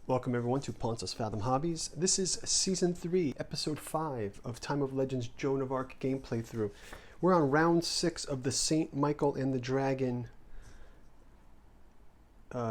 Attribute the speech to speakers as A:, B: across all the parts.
A: Welcome everyone to Ponce's Fathom Hobbies. This is Season 3, Episode 5 of Time of Legends Joan of Arc game playthrough. We're on Round 6 of the St. Michael and the Dragon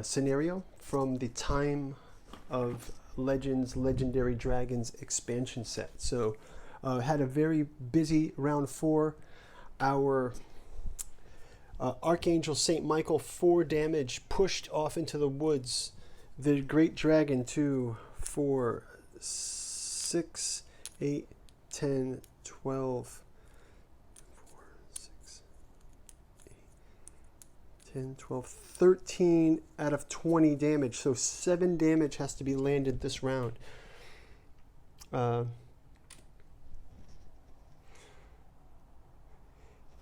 A: scenario from the Time of Legends Legendary Dragons expansion set. So, had a very busy Round 4. Our Archangel St. Michael, 4 damage, pushed off into the woods. The Great Dragon, 2, 4, 6, 8, 10, 12, 4, 6, 8, 10, 12, 13 out of 20 damage. So 7 damage has to be landed this round.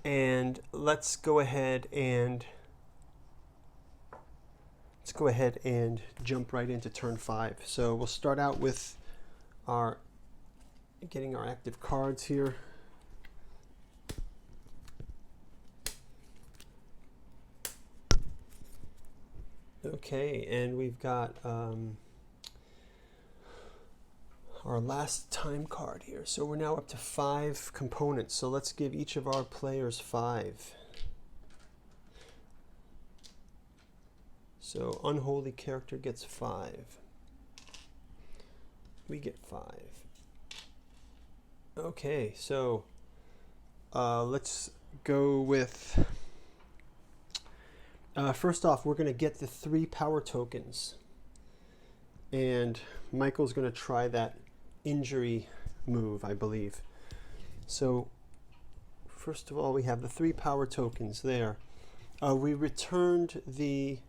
A: And let's go ahead and jump right into turn 5. So we'll start out with getting our active cards here. Okay, and we've got our last time card here. So we're now up to 5 components. So let's give each of our players 5. So unholy character gets 5. We get 5. Okay, so let's go with first off, we're going to get the 3 power tokens, and Michael's going to try that injury move, I believe. So first of all, we have the 3 power tokens there. We returned the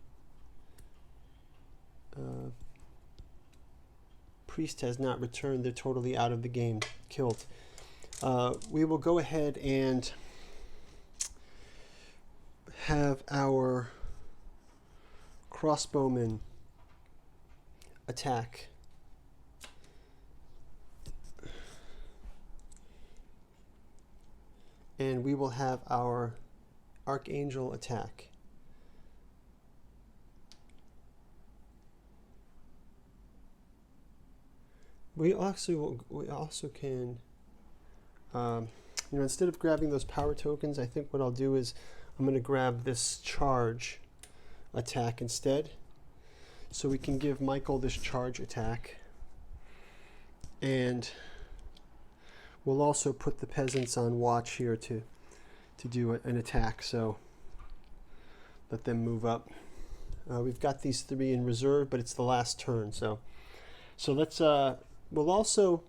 A: priest has not returned. They're totally out of the game, killed. We will go ahead and have our crossbowman attack. And we will have our archangel attack. We also can, instead of grabbing those power tokens, I think what I'll do is I'm going to grab this charge attack instead. So we can give Michael this charge attack. And we'll also put the peasants on watch here to do an attack. So let them move up. We've got these 3 in reserve, but it's the last turn. So let's... We'll also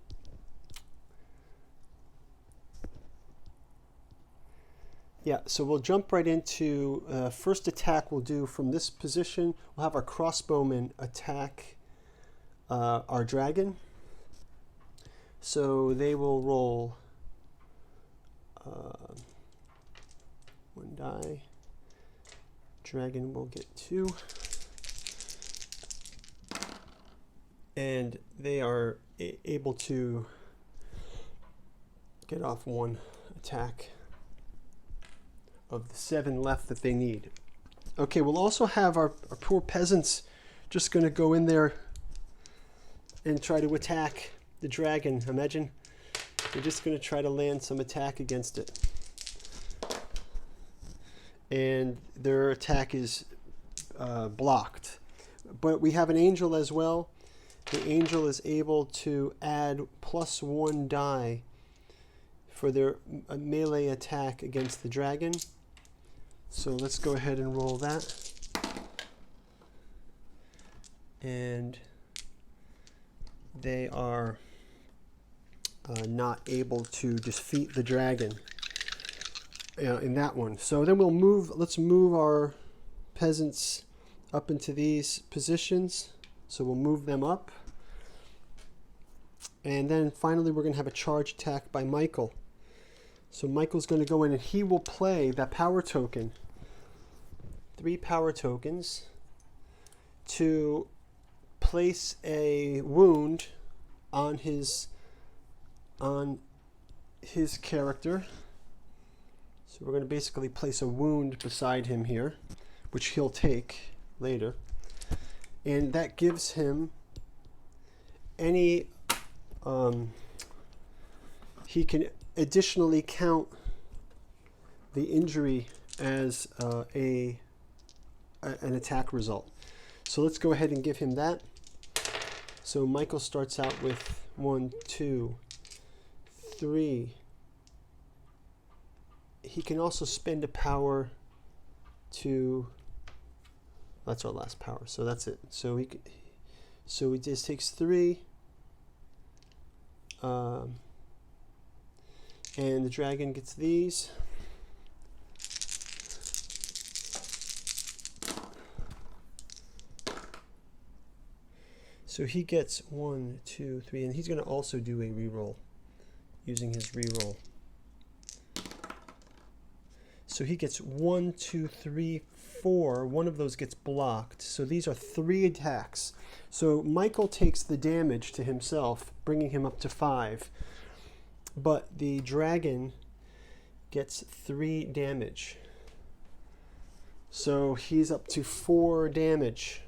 A: so we'll jump right into first attack we'll do from this position. We'll have our crossbowmen attack our dragon. So they will roll 1 die. Dragon will get 2. And they are able to get off 1 attack of the 7 left that they need. Okay, we'll also have our poor peasants just going to go in there and try to attack the dragon. Imagine they're just going to try to land some attack against it. And their attack is blocked. But we have an angel as well. The angel is able to add +1 die for their melee attack against the dragon. So let's go ahead and roll that. And they are not able to defeat the dragon in that one. So then let's move our peasants up into these positions. So we'll move them up. And then finally we're going to have a charge attack by Michael. So Michael's going to go in and he will play that power token. 3 power tokens to place a wound on his character. So we're going to basically place a wound beside him here, which he'll take later. And that gives him any, he can additionally count the injury as an attack result. So let's go ahead and give him that. So Michael starts out with 1, 2, 3. He can also spend a power to, that's our last power, so that's it. So he just takes 3, and the dragon gets these. So he gets 1, 2, 3, and he's going to also do a reroll using his reroll. So he gets 1, 2, 3, 4. One of those gets blocked. So these are 3 attacks. So Michael takes the damage to himself, bringing him up to 5. But the dragon gets 3 damage. So he's up to 4 damage.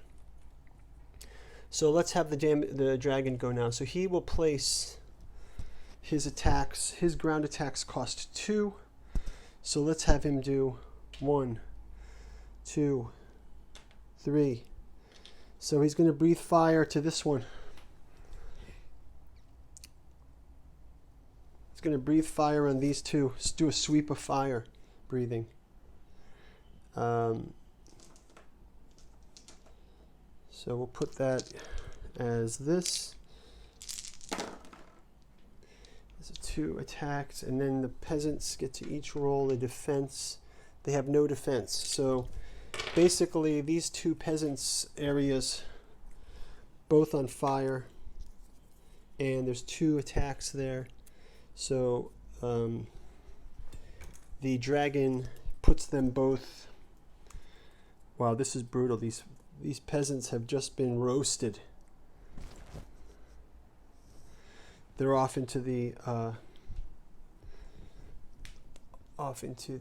A: So let's have the dragon go now. So he will place his attacks. His ground attacks cost 2. So let's have him do 1, 2, 3. So he's going to breathe fire to this one. He's going to breathe fire on these 2. Let's do a sweep of fire breathing. So we'll put that as this. There's 2 attacks, and then the peasants get to each roll a defense. They have no defense. So basically these 2 peasants areas both on fire, and there's 2 attacks there. So the dragon puts them both. Wow, this is brutal. These peasants have just been roasted. They're off into the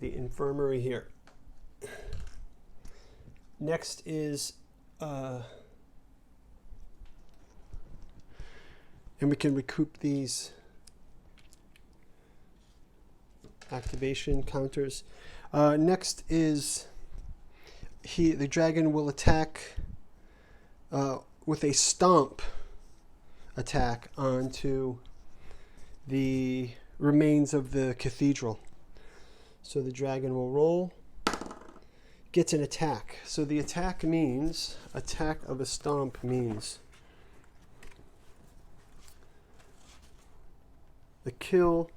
A: infirmary here. Next is and we can recoup these activation counters. Next is the dragon will attack with a stomp attack onto the remains of the cathedral. So the dragon will roll, gets an attack. So the attack of a stomp means the kill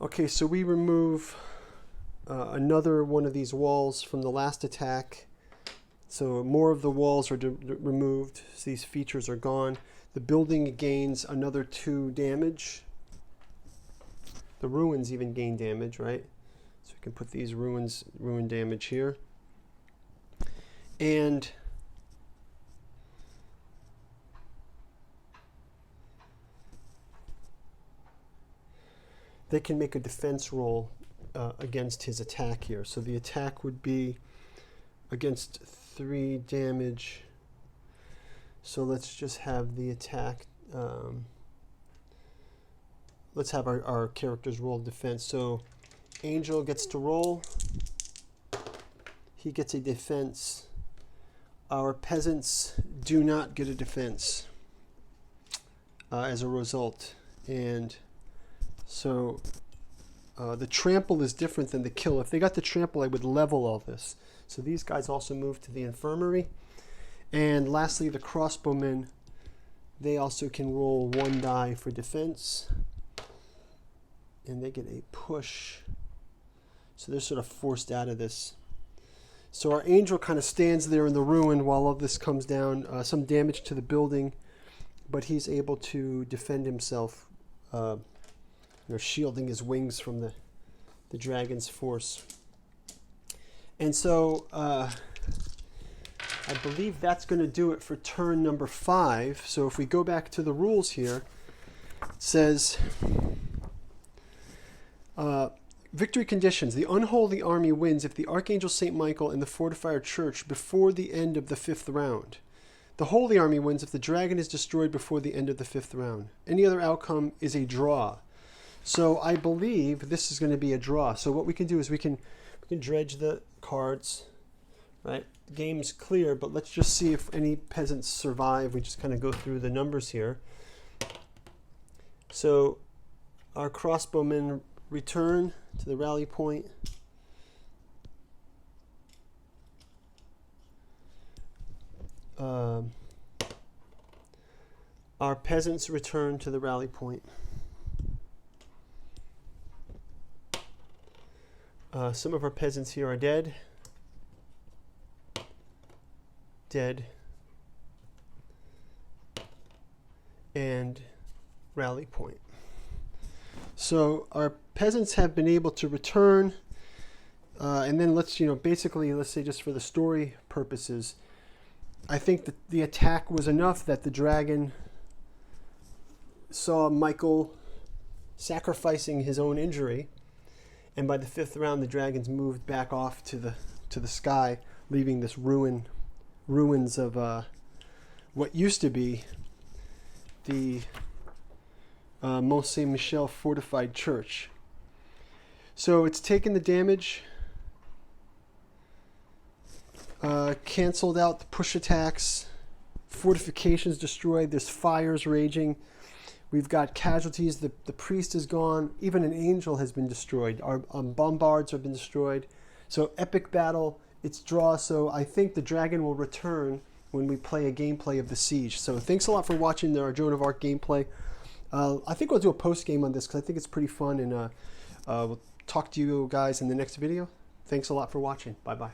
A: Okay, so we remove another one of these walls from the last attack. So more of the walls are removed. So these features are gone. The building gains another 2 damage. The ruins even gain damage, right? So we can put these ruin damage here. And they can make a defense roll against his attack here. So the attack would be against 3 damage. So let's just have the attack. Let's have our characters roll defense. So Angel gets to roll. He gets a defense. Our peasants do not get a defense as a result. And so the trample is different than the kill. If they got the trample, I would level all this. So these guys also move to the infirmary. And lastly, the crossbowmen, they also can roll 1 die for defense. And they get a push. So they're sort of forced out of this. So our angel kind of stands there in the ruin while all this comes down. Some damage to the building, but he's able to defend himself, shielding his wings from the dragon's force. And so I believe that's going to do it for turn number 5. So if we go back to the rules here, it says Victory conditions. The unholy army wins if the Archangel St. Michael and the fortifier church before the end of the 5th round. The holy army wins if the dragon is destroyed before the end of the 5th round. Any other outcome is a draw. So I believe this is going to be a draw. So what we can do is we can dredge the cards, right? The game's clear, but let's just see if any peasants survive. We just kind of go through the numbers here. So our crossbowmen return to the rally point. Our peasants return to the rally point. Some of our peasants here are dead. Dead. And rally point. So our peasants have been able to return, and then let's, basically, let's say just for the story purposes, I think that the attack was enough that the dragon saw Michael sacrificing his own injury, and by the 5th round, the dragons moved back off to the sky, leaving this ruins of what used to be the Mont Saint-Michel fortified church. So it's taken the damage, canceled out the push attacks, fortifications destroyed, there's fires raging, we've got casualties, the priest is gone, even an angel has been destroyed, our bombards have been destroyed. So epic battle, it's draw, so I think the dragon will return when we play a gameplay of the siege. So thanks a lot for watching our Joan of Arc gameplay. I think we'll do a post game on this because I think it's pretty fun, and we'll talk to you guys in the next video. Thanks a lot for watching. Bye bye.